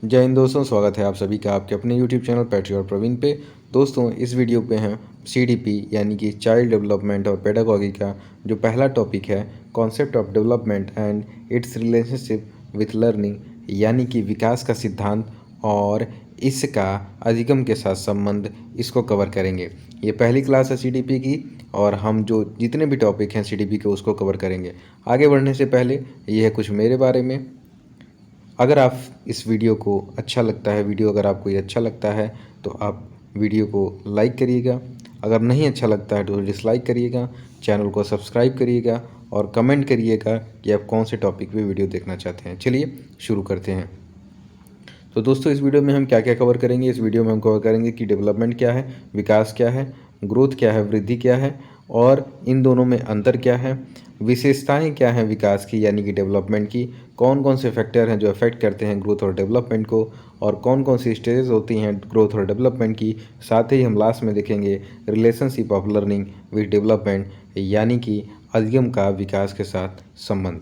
जय हिंद दोस्तों, स्वागत है आप सभी का आपके अपने यूट्यूब चैनल पैट्री और प्रवीण पे। दोस्तों, इस वीडियो पे हम सीडीपी यानी कि चाइल्ड डेवलपमेंट और पेडागॉजी का जो पहला टॉपिक है, concept of development and it's relationship with learning, यानी कि विकास का सिद्धांत और इसका अधिगम के साथ संबंध, इसको कवर करेंगे। ये पहली क्लास है सीडीपी की और हम जो जितने भी टॉपिक हैं सीडीपी के उसको कवर करेंगे। आगे बढ़ने से पहले ये है कुछ मेरे बारे में। अगर आप इस वीडियो को अच्छा लगता है, वीडियो अगर आपको ये अच्छा लगता है तो आप वीडियो को लाइक करिएगा। अगर नहीं अच्छा लगता है तो डिसलाइक करिएगा। चैनल को सब्सक्राइब करिएगा और कमेंट करिएगा कि आप कौन से टॉपिक पे वीडियो देखना चाहते हैं। चलिए शुरू करते हैं। तो दोस्तों, इस वीडियो में हम क्या क्या कवर करेंगे। इस वीडियो में हम कवर करेंगे कि डेवलपमेंट क्या है, विकास क्या है, ग्रोथ क्या है, वृद्धि क्या है और इन दोनों में अंतर क्या है, विशेषताएं क्या हैं विकास की यानी कि डेवलपमेंट की, कौन कौन से फैक्टर हैं जो अफेक्ट करते हैं ग्रोथ और डेवलपमेंट को, और कौन कौन सी स्टेजेस होती हैं ग्रोथ और डेवलपमेंट की। साथ ही हम लास्ट में देखेंगे relationship of learning with development, यानी कि अधिगम का विकास के साथ संबंध।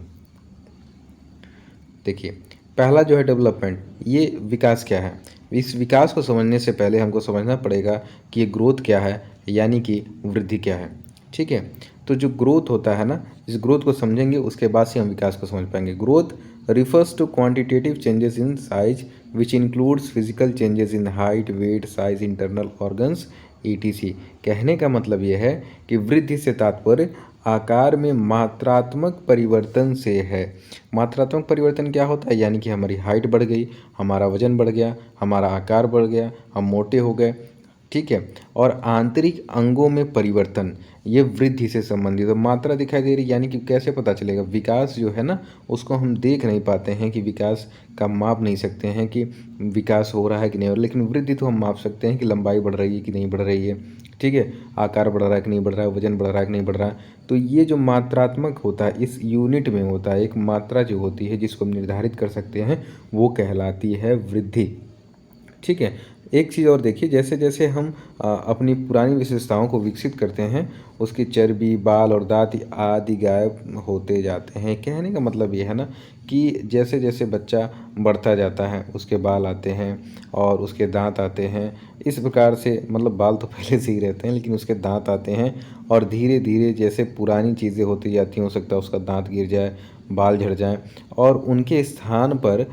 देखिए, पहला जो है डेवलपमेंट, ये विकास क्या है। इस विकास को समझने से पहले हमको समझना पड़ेगा कि ये ग्रोथ क्या है यानी कि वृद्धि क्या है। ठीक है, तो जो ग्रोथ होता है ना, इस ग्रोथ को समझेंगे उसके बाद से हम विकास को समझ पाएंगे। Growth refers to quantitative changes in size which includes physical changes in height, weight, size, internal organs etc। कहने का मतलब यह है कि वृद्धि से तात्पर्य आकार में मात्रात्मक परिवर्तन से है। मात्रात्मक परिवर्तन क्या होता है, यानी कि हमारी हाइट बढ़ गई, हमारा वजन बढ़ गया, हमारा आकार बढ़ गया, हम मोटे हो गए। ठीक है, और आंतरिक अंगों में परिवर्तन, ये वृद्धि से संबंधित है। मात्रा दिखाई दे रही, यानी कि कैसे पता चलेगा। विकास जो है ना, उसको हम देख नहीं पाते हैं कि विकास का माप नहीं सकते हैं कि विकास हो रहा है कि नहीं हो रहा, लेकिन वृद्धि तो हम माप सकते हैं कि लंबाई बढ़ रही है कि नहीं बढ़ रही है। ठीक है, आकार बढ़ रहा है कि नहीं बढ़ रहा है, वजन बढ़ रहा है कि नहीं बढ़ रहा है। तो ये जो मात्रात्मक होता है इस यूनिट में होता है, एक मात्रा जो होती है जिसको हम निर्धारित कर सकते हैं, वो कहलाती है वृद्धि। ठीक है, एक चीज़ और देखिए, जैसे जैसे हम अपनी पुरानी विशेषताओं को विकसित करते हैं, उसकी चर्बी, बाल और दांत आदि गायब होते जाते हैं। कहने का मतलब ये है ना कि जैसे जैसे बच्चा बढ़ता जाता है उसके बाल आते हैं और उसके दांत आते हैं। इस प्रकार से, मतलब बाल तो पहले से ही रहते हैं लेकिन उसके दांत आते हैं और धीरे धीरे जैसे पुरानी चीज़ें होती जाती हैं, हो सकता है उसका दांत गिर जाए, बाल झड़ जाएं और उनके स्थान पर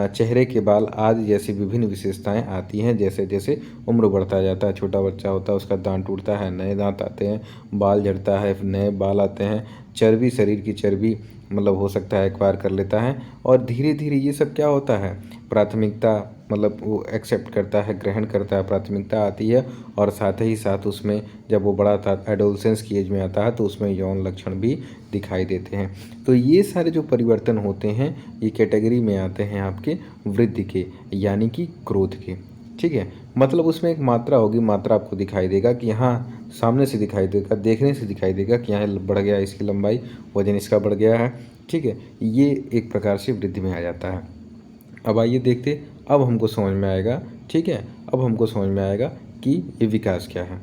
चेहरे के बाल आदि जैसी विभिन्न विशेषताएं आती हैं। जैसे जैसे उम्र बढ़ता जाता है, छोटा बच्चा होता है उसका दांत टूटता है, नए दांत आते हैं, बाल झड़ता है, नए बाल आते हैं, चर्बी, शरीर की चर्बी मतलब हो सकता है एक्वायर कर लेता है। और धीरे धीरे ये सब क्या होता है, प्राथमिकता, मतलब वो एक्सेप्ट करता है, ग्रहण करता है, प्राथमिकता आती है। और साथ ही साथ उसमें जब वो बड़ा था, एडोलसेंस की एज में आता है, तो उसमें यौन लक्षण भी दिखाई देते हैं। तो ये सारे जो परिवर्तन होते हैं ये कैटेगरी में आते हैं आपके वृद्धि के, यानी कि ग्रोथ के। ठीक है, मतलब उसमें एक मात्रा होगी, मात्रा आपको दिखाई देगा कि यहाँ सामने से दिखाई देगा, देखने से दिखाई देगा कि यहाँ बढ़ गया इसकी लंबाई, वजन इसका बढ़ गया है। ठीक है, ये एक प्रकार से वृद्धि में आ जाता है। अब आइए देखते, अब हमको समझ में आएगा। ठीक है, अब हमको समझ में आएगा कि ये विकास क्या है।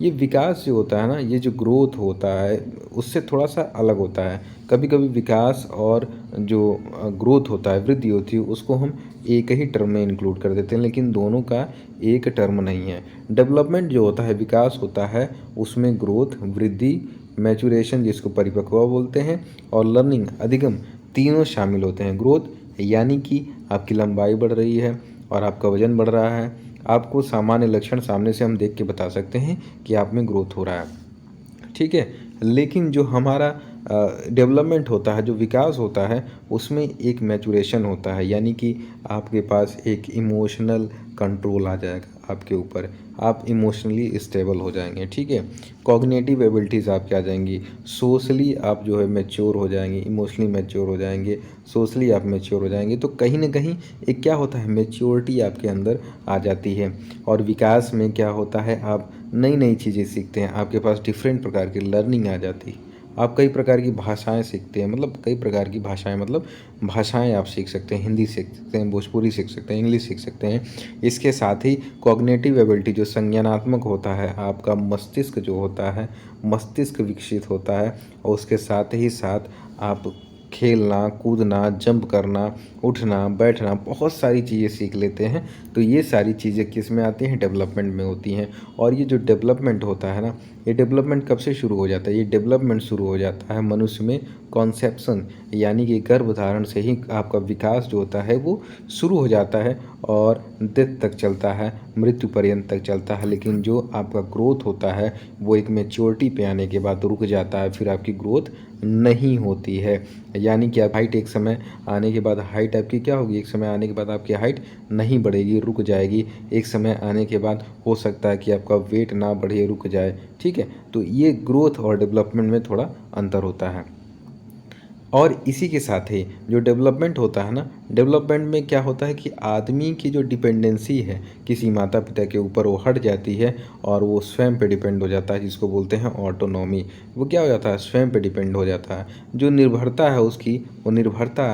ये विकास जो होता है ना, ये जो ग्रोथ होता है उससे थोड़ा सा अलग होता है। कभी कभी विकास और जो ग्रोथ होता है, वृद्धि होती है, उसको हम एक ही टर्म में इंक्लूड कर देते हैं, लेकिन दोनों का एक टर्म नहीं है। डेवलपमेंट जो होता है, विकास होता है, उसमें ग्रोथ, वृद्धि, मैचुरेशन जिसको परिपक्वता बोलते हैं, और लर्निंग, अधिगम, तीनों शामिल होते हैं। ग्रोथ यानी कि आपकी लंबाई बढ़ रही है और आपका वजन बढ़ रहा है। आपको सामान्य लक्षण सामने से हम देख के बता सकते हैं कि आप में ग्रोथ हो रहा है। ठीक है, लेकिन जो हमारा डेवलपमेंट होता है, जो विकास होता है, उसमें एक मैचुरेशन होता है, यानी कि आपके पास एक इमोशनल कंट्रोल आ जाएगा आपके ऊपर, आप इमोशनली स्टेबल हो जाएंगे। ठीक है, कॉग्निटिव एबिलिटीज़ आपके आ जाएंगी, सोशली आप जो है मैच्योर हो जाएंगे, इमोशनली मैच्योर हो जाएंगे, सोशली आप मैच्योर हो जाएंगे। तो कहीं ना कहीं एक क्या होता है, मैच्योरिटी आपके अंदर आ जाती है। और विकास में क्या होता है, आप नई नई चीज़ें सीखते हैं, आपके पास डिफरेंट प्रकार की लर्निंग आ जाती है, आप कई प्रकार की भाषाएं सीखते हैं, मतलब कई प्रकार की भाषाएं, मतलब भाषाएं आप सीख सकते हैं, हिंदी सीख सकते हैं, भोजपुरी सीख सकते हैं, इंग्लिश सीख सकते हैं। इसके साथ ही कॉग्निटिव एबिलिटी जो संज्ञानात्मक होता है, आपका मस्तिष्क जो होता है, मस्तिष्क विकसित होता है। और उसके साथ ही साथ आप खेलना, कूदना, जंप करना, उठना, बैठना, बहुत सारी चीज़ें सीख लेते हैं। तो ये सारी चीज़ें किस में आती हैं? डेवलपमेंट में होती हैं। और ये जो डेवलपमेंट होता है ना, ये डेवलपमेंट कब से शुरू हो जाता है? ये डेवलपमेंट शुरू हो जाता है मनुष्य में कॉन्सेप्शन, यानी कि गर्भधारण से ही आपका विकास जो होता है वो शुरू हो जाता है और डेथ तक चलता है, मृत्यु पर्यंत तक चलता है। लेकिन जो आपका ग्रोथ होता है वो एक मैच्योरिटी पे आने के बाद रुक जाता है, फिर आपकी ग्रोथ नहीं होती है। यानी कि आप हाइट एक समय आने के बाद हाइट आपकी क्या होगी? एक समय आने के बाद आपकी हाइट नहीं बढ़ेगी, रुक जाएगी। एक समय आने के बाद हो सकता है कि आपका वेट ना बढ़े, रुक जाए। ठीक है, तो ये ग्रोथ और डेवलपमेंट में थोड़ा अंतर होता है। और इसी के साथ ही जो डेवलपमेंट होता है ना, डेवलपमेंट में क्या होता है कि आदमी की जो डिपेंडेंसी है किसी माता पिता के ऊपर वो हट जाती है और वो स्वयं पे डिपेंड हो जाता है, जिसको बोलते हैं ऑटोनॉमी। वो क्या हो जाता है? स्वयं पे डिपेंड हो जाता है। जो निर्भरता है उसकी, वो निर्भरता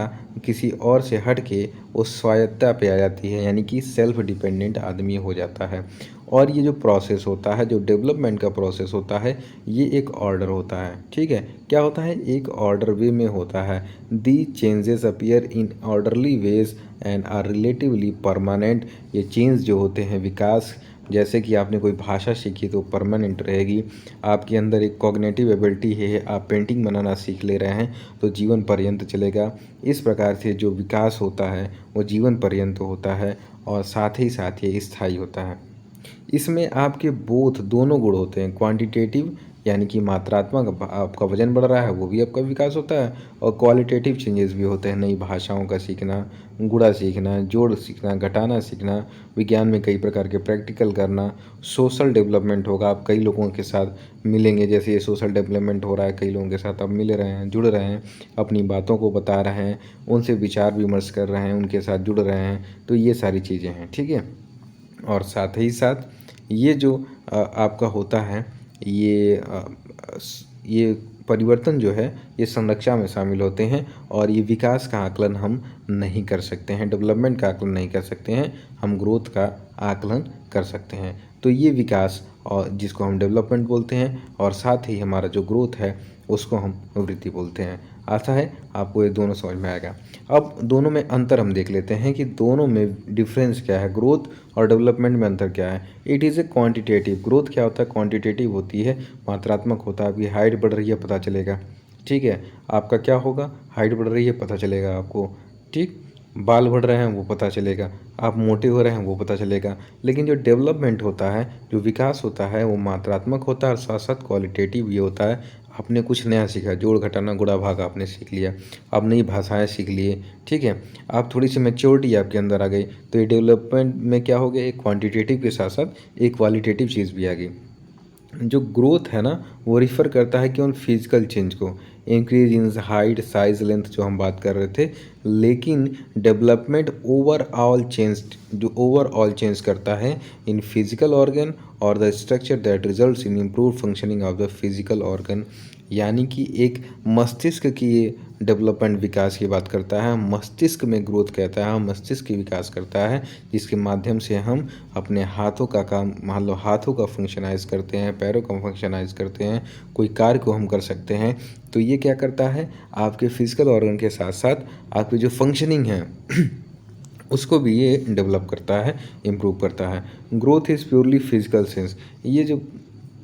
किसी और से हट के वो स्वायत्तता पे आ जाती है, यानी कि सेल्फ डिपेंडेंट आदमी हो जाता है। और ये जो प्रोसेस होता है, जो डेवलपमेंट का प्रोसेस होता है, ये एक ऑर्डर होता है। ठीक है, क्या होता है? एक ऑर्डर वे में होता है। The changes appear in orderly ways and are relatively permanent. ये चेंज जो होते हैं, विकास, जैसे कि आपने कोई भाषा सीखी तो परमानेंट रहेगी। आपके अंदर एक कॉग्निटिव एबिलिटी है, आप पेंटिंग बनाना सीख ले रहे हैं तो जीवन पर्यंत चलेगा। इस प्रकार से जो विकास होता है वो जीवन पर्यंत होता है और साथ ही साथ ये स्थायी होता है। इसमें आपके बोथ दोनों गुण होते हैं। क्वांटिटेटिव यानी कि मात्रात्मक, आपका वजन बढ़ रहा है, वो भी आपका विकास होता है। और क्वालिटेटिव चेंजेस भी होते हैं, नई भाषाओं का सीखना, गुणा सीखना, जोड़ सीखना, घटाना सीखना, विज्ञान में कई प्रकार के प्रैक्टिकल करना। सोशल डेवलपमेंट होगा, आप कई लोगों के साथ मिलेंगे, जैसे ये सोशल डेवलपमेंट हो रहा है, कई लोगों के साथ आप मिल रहे हैं, जुड़ रहे हैं, अपनी बातों को बता रहे हैं, उनसे विचार विमर्श कर रहे हैं, उनके साथ जुड़ रहे हैं। तो ये सारी चीज़ें हैं। ठीक है, और साथ ही साथ ये जो आपका होता है, ये परिवर्तन जो है ये संरचना में शामिल होते हैं और ये विकास का आकलन हम नहीं कर सकते हैं, डेवलपमेंट का आकलन नहीं कर सकते हैं, हम ग्रोथ का आकलन कर सकते हैं। तो ये विकास और जिसको हम डेवलपमेंट बोलते हैं, और साथ ही हमारा जो ग्रोथ है उसको हम वृद्धि बोलते हैं। आशा है आपको ये दोनों समझ में आएगा। अब दोनों में अंतर हम देख लेते हैं कि दोनों में डिफरेंस क्या है, ग्रोथ और डेवलपमेंट में अंतर क्या है। It is a quantitative. Growth क्या होता है? क्वांटिटेटिव होती है, मात्रात्मक होता है। आपकी हाइट बढ़ रही है, पता चलेगा। ठीक है, आपका क्या होगा? हाइट बढ़ रही है, पता चलेगा आपको। ठीक, बाल बढ़ रहे हैं वो पता चलेगा, आप मोटे हो रहे हैं वो पता चलेगा। लेकिन जो डेवलपमेंट होता है, जो विकास होता है, वो मात्रात्मक होता है और साथ साथ क्वालिटेटिव भी होता है। आपने कुछ नया सीखा, जोड़ घटाना गुणा भाग आपने सीख लिया, आप नई भाषाएं सीख लिए। ठीक है, आप थोड़ी सी मैच्योरिटी आपके अंदर आ गई। तो ये डेवलपमेंट में क्या हो गया? एक क्वांटिटेटिव के साथ साथ एक क्वालिटेटिव चीज़ भी आ गई। जो ग्रोथ है ना, वो रिफ़र करता है कि उन फिजिकल चेंज को, increase in height, size, length जो हम बात कर रहे थे। लेकिन डेवलपमेंट ओवरऑल चेंज, जो ओवरऑल चेंज करता है इन फिजिकल ऑर्गन और the structure that results in improve functioning of the physical organ. यानी कि एक मस्तिष्क की ये डेवलपमेंट विकास की बात करता है, मस्तिष्क में ग्रोथ कहता है, मस्तिष्क की विकास करता है, जिसके माध्यम से हम अपने हाथों का काम, मान लो हाथों का फंक्शनाइज करते हैं, पैरों का फंक्शनाइज करते हैं, कोई कार्य को हम कर सकते हैं। तो ये क्या करता है? आपके फिजिकल ऑर्गन के साथ साथ आपकी जो फंक्शनिंग है उसको भी ये डेवलप करता है, इम्प्रूव करता है। Growth is purely physical sense. ये जो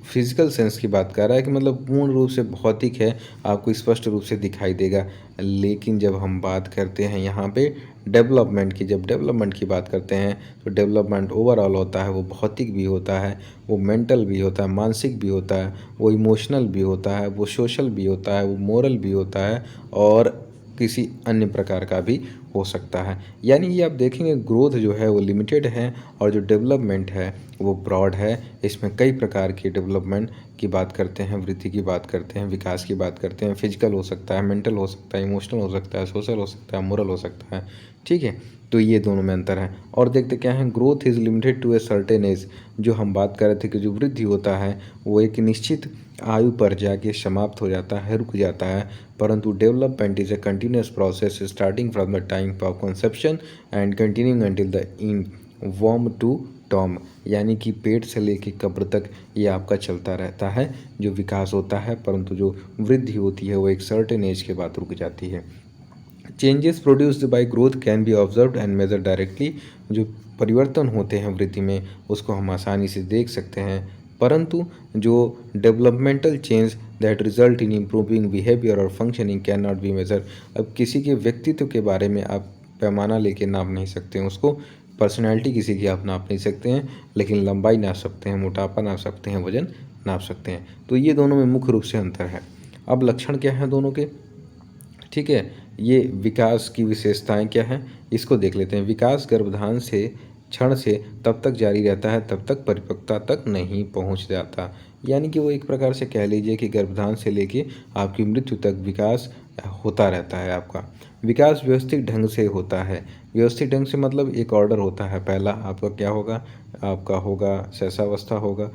फिजिकल सेंस की बात कर रहा है कि मतलब पूर्ण रूप से भौतिक है, आपको स्पष्ट रूप से दिखाई देगा। लेकिन जब हम बात करते हैं यहाँ पे डेवलपमेंट की, जब डेवलपमेंट की बात करते हैं तो डेवलपमेंट ओवरऑल होता है, वो भौतिक भी होता है, वो मेंटल भी होता है, मानसिक भी होता है, वो इमोशनल भी होता है, वो सोशल भी होता है, वो मोरल भी होता है और किसी अन्य प्रकार का भी हो सकता है। यानी ये आप देखेंगे ग्रोथ जो है वो लिमिटेड है और जो डेवलपमेंट है वो ब्रॉड है। इसमें कई प्रकार की डेवलपमेंट की बात करते हैं, वृद्धि की बात करते हैं, विकास की बात करते हैं। फिजिकल हो सकता है, मेंटल हो सकता है, इमोशनल हो सकता है, सोशल हो सकता है, मोरल हो सकता है। ठीक है, तो ये दोनों में अंतर है। और देखते क्या है, growth is limited to a certain age. जो हम बात कर रहे थे कि जो वृद्धि होता है वो एक निश्चित आयु पर जाके समाप्त हो जाता है, रुक जाता है। परंतु development is a continuous process starting from the time of conception and continuing until the in वॉर्म टू टॉम। यानी कि पेट से लेके कब्र तक ये आपका चलता रहता है, जो विकास होता है। परंतु जो वृद्धि होती है वो एक सर्टेन एज के बाद रुक जाती है। Changes produced by growth can be observed and measure directly. जो परिवर्तन होते हैं वृद्धि में उसको हम आसानी से देख सकते हैं, परंतु जो developmental change that result in improving behaviour और functioning can not be measure. अब किसी के व्यक्तित्व के बारे में आप पैमाना लेके नाप नहीं सकते हैं उसको, पर्सनैलिटी किसी की आप नाप नहीं सकते हैं, लेकिन लंबाई नाप सकते हैं, मोटापा नाप सकते हैं, वजन नाप सकते हैं। तो ये दोनों में मुख्य रूप से अंतर है। अब लक्षण क्या है दोनों के, ठीक है, ये विकास की विशेषताएं क्या हैं इसको देख लेते हैं। विकास गर्भाधान से क्षण से तब तक जारी रहता है, तब तक परिपक्वता तक नहीं पहुंच जाता। यानी कि वो एक प्रकार से कह लीजिए कि गर्भाधान से लेके आपकी मृत्यु तक विकास होता रहता है आपका। विकास व्यवस्थित ढंग से होता है। व्यवस्थित ढंग से मतलब एक ऑर्डर होता है। पहला आपका क्या होगा, आपका होगा शैशवावस्था होगा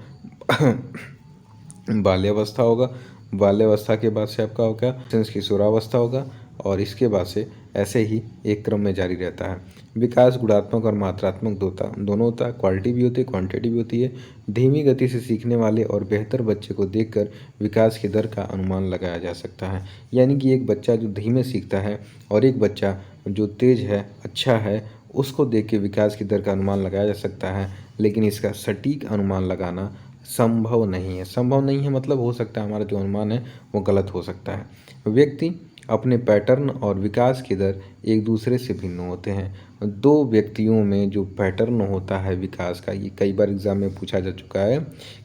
बाल्यावस्था होगा, बाल्यावस्था के बाद से आपका होगा किशोरावस्था होगा, और इसके बाद से ऐसे ही एक क्रम में जारी रहता है। विकास गुणात्मक और मात्रात्मक दोनों होता है। क्वालिटी भी होती है, क्वांटिटी भी होती है। धीमी गति से सीखने वाले और बेहतर बच्चे को देखकर विकास की दर का अनुमान लगाया जा सकता है। यानी कि एक बच्चा जो धीमे सीखता है और एक बच्चा जो तेज है, अच्छा है, उसको देख के विकास की दर का अनुमान लगाया जा सकता है, लेकिन इसका सटीक अनुमान लगाना संभव नहीं है। संभव नहीं है मतलब हो सकता है हमारा जो अनुमान है वो गलत हो सकता है। व्यक्ति अपने पैटर्न और विकास की दर एक दूसरे से भिन्न होते हैं। दो व्यक्तियों में जो पैटर्न होता है विकास का, ये कई बार एग्जाम में पूछा जा चुका है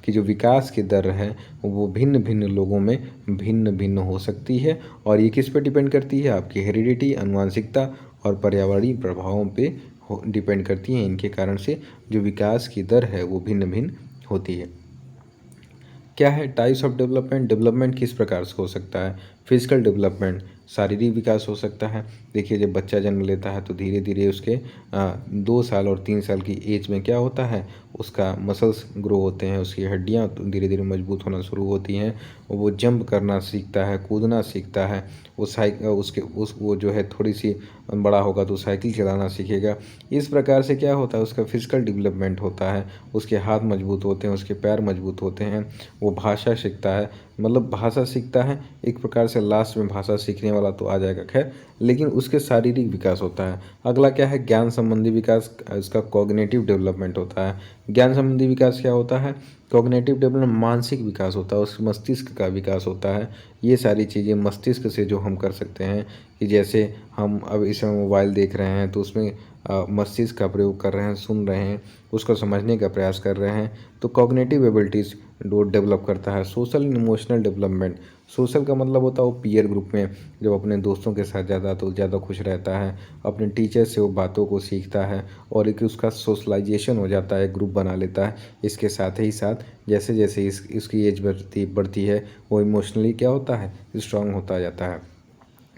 कि जो विकास की दर है वो भिन्न भिन्न लोगों में भिन्न भिन्न हो सकती है। और ये किस पे डिपेंड करती है, आपकी हेरिडिटी, आनुवंशिकता और पर्यावरणीय प्रभावों पे डिपेंड करती है। इनके कारण से जो विकास की दर है वो भिन्न भिन्न होती है। क्या है टाइप्स ऑफ डेवलपमेंट। डेवलपमेंट किस प्रकार से हो सकता है। फिजिकल डेवलपमेंट, शारीरिक विकास हो सकता है। देखिए जब बच्चा जन्म लेता है तो धीरे धीरे उसके 2 साल और 3 साल की एज में क्या होता है, उसका मसल्स ग्रो होते हैं, उसकी हड्डियाँ धीरे धीरे मजबूत होना शुरू होती हैं, वो जंप करना सीखता है, कूदना सीखता है, वो जो है थोड़ी सी बड़ा होगा तो साइकिल चलाना सीखेगा। इस प्रकार से क्या होता है, उसका फिजिकल डेवलपमेंट होता है, उसके हाथ मजबूत होते हैं, उसके पैर मजबूत होते हैं, वो भाषा सीखता है, मतलब भाषा सीखता है एक प्रकार से। लास्ट में भाषा सीखने वाला तो आ जाएगा खैर, लेकिन उसके शारीरिक विकास होता है। अगला क्या है, ज्ञान संबंधी विकास, इसका कॉग्निटिव डेवलपमेंट होता है। ज्ञान संबंधी विकास क्या होता है, कॉग्निटिव डेवलपमेंट मानसिक विकास होता है, उस मस्तिष्क का विकास होता है। ये सारी चीज़ें मस्तिष्क से जो हम कर सकते हैं, कि जैसे हम अब इस समय मोबाइल देख रहे हैं तो उसमें मस्तिष्क का प्रयोग कर रहे हैं, सुन रहे हैं, उसको समझने का प्रयास कर रहे हैं, तो कॉग्निटिव एबिलिटीज़ डेवलप करता है। Social and emotional development, social का मतलब होता है वो पीयर ग्रुप में जब अपने दोस्तों के साथ ज़्यादा खुश रहता है, अपने टीचर से वो बातों को सीखता है और एक उसका सोशलाइजेशन हो जाता है, ग्रुप बना लेता है। इसके साथ ही साथ जैसे जैसे इसकी एज बढ़ती है वो इमोशनली क्या होता है, स्ट्रांग होता जाता है।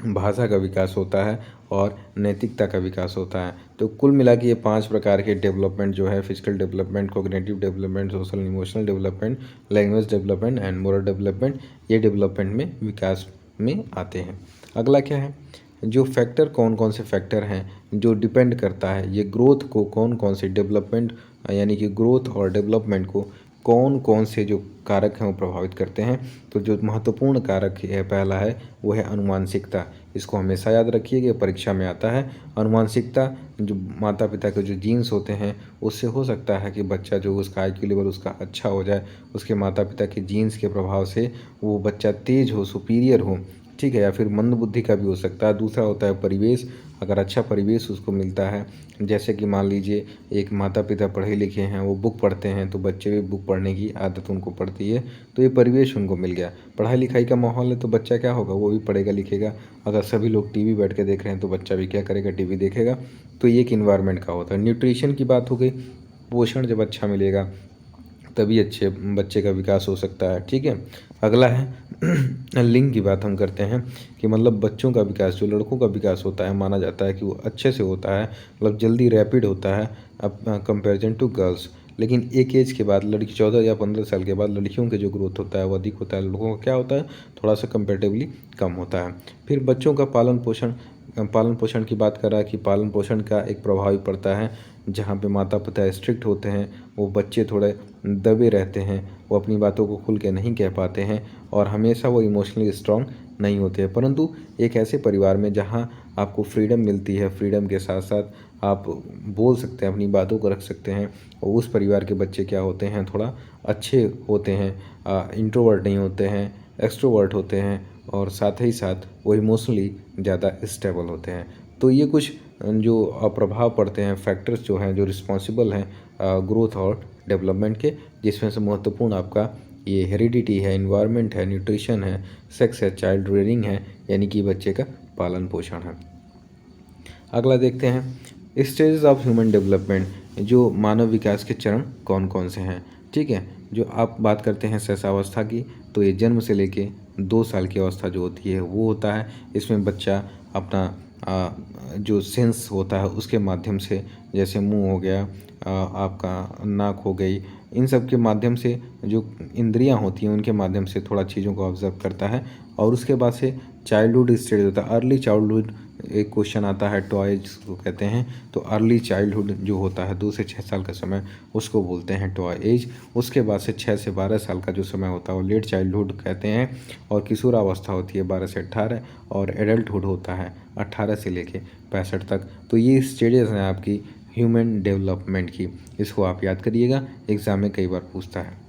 भाषा का विकास होता है और नैतिकता का विकास होता है। तो कुल मिला के ये 5 प्रकार के डेवलपमेंट जो है, physical development, cognitive development, social emotional development, language development and moral development, ये डेवलपमेंट में विकास में आते हैं। अगला क्या है, जो फैक्टर कौन कौन से फैक्टर हैं जो डिपेंड करता है ये ग्रोथ को, कौन कौन से डेवलपमेंट यानी कि ग्रोथ और डेवलपमेंट को कौन कौन से जो कारक हैं वो प्रभावित करते हैं। तो जो महत्वपूर्ण कारक है पहला है वो है अनुवांशिकता। इसको हमेशा याद रखिए कि परीक्षा में आता है। अनुवांशिकता, जो माता पिता के जो जीन्स होते हैं उससे हो सकता है कि बच्चा जो उसका IQ लेवल उसका अच्छा हो जाए, उसके माता पिता के जीन्स के प्रभाव से वो बच्चा तेज हो, सुपीरियर हो, ठीक है, या फिर मंद बुद्धि का भी हो सकता है। दूसरा होता है परिवेश, अगर अच्छा परिवेश उसको मिलता है, जैसे कि मान लीजिए एक माता पिता पढ़े लिखे हैं, वो बुक पढ़ते हैं तो बच्चे भी बुक पढ़ने की आदत उनको पड़ती है, तो ये परिवेश उनको मिल गया। पढ़ाई लिखाई का माहौल है तो बच्चा क्या होगा, वो भी पढ़ेगा लिखेगा। अगर सभी लोग टीवी बैठ के देख रहे हैं तो बच्चा भी क्या करेगा, टीवी देखेगा। तो ये एक इन्वायरमेंट का होता है। न्यूट्रिशन की बात हो गई, पोषण जब अच्छा मिलेगा तभी अच्छे बच्चे का विकास हो सकता है, ठीक है। अगला है लिंग की बात हम करते हैं कि मतलब बच्चों का विकास, जो लड़कों का विकास होता है माना जाता है कि वो अच्छे से होता है, मतलब जल्दी रैपिड होता है अब कंपेरिजन टू गर्ल्स। लेकिन एक एज के बाद लड़की 14 या 15 साल के बाद लड़कियों के जो ग्रोथ होता है वो अधिक होता है, लड़कों का क्या होता है थोड़ा सा कंपेरेटिवली कम होता है। फिर बच्चों का पालन पोषण की बात कर रहा है कि पालन पोषण का एक प्रभाव भी पड़ता है। जहाँ पे माता पिता स्ट्रिक्ट होते हैं वो बच्चे थोड़े दबे रहते हैं, वो अपनी बातों को खुल के नहीं कह पाते हैं और हमेशा वो इमोशनली स्ट्रांग नहीं होते हैं। परंतु एक ऐसे परिवार में जहाँ आपको फ्रीडम मिलती है। फ्रीडम के साथ साथ आप बोल सकते हैं, अपनी बातों को रख सकते हैं। और उस परिवार के बच्चे क्या होते हैं, थोड़ा अच्छे होते हैं, इंट्रोवर्ट नहीं होते हैं, एक्सट्रोवर्ट होते हैं, और साथ ही साथ वो इमोशनली ज़्यादा स्टेबल होते हैं। तो ये कुछ जो प्रभाव पड़ते हैं, फैक्टर्स जो हैं, जो रिस्पॉन्सिबल हैं ग्रोथ और डेवलपमेंट के, जिसमें से महत्वपूर्ण आपका ये हेरिडिटी है, इन्वायरमेंट है, न्यूट्रिशन है, सेक्स है, चाइल्ड रेयरिंग है, यानी कि बच्चे का पालन पोषण है। अगला देखते हैं स्टेजेस ऑफ ह्यूमन डेवलपमेंट, जो मानव विकास के चरण कौन कौन से हैं। ठीक है, जो आप बात करते हैं शैशवावस्था की, तो ये जन्म से लेके 2 साल की अवस्था जो होती है वो होता है। इसमें बच्चा अपना जो सेंस होता है उसके माध्यम से, जैसे मुंह हो गया, आपका नाक हो गई, इन सब के माध्यम से जो इंद्रियां होती हैं उनके माध्यम से थोड़ा चीज़ों को ऑब्जर्व करता है। और उसके बाद से चाइल्डहुड स्टेज होता है, अर्ली चाइल्डहुड। एक क्वेश्चन आता है टॉयज को कहते हैं, तो अर्ली चाइल्डहुड जो होता है 2 से 6 साल का समय, उसको बोलते हैं टॉय एज। उसके बाद से 6 से 12 साल का जो समय होता है वो लेट चाइल्डहुड कहते हैं। और किशोरावस्था होती है 12 से 18, और एडल्टहुड होता है 18 से लेके 65 तक। तो ये स्टेजेस हैं आपकी ह्यूमन डेवलपमेंट की। इसको आप याद करिएगा, एग्ज़ाम में कई बार पूछता है।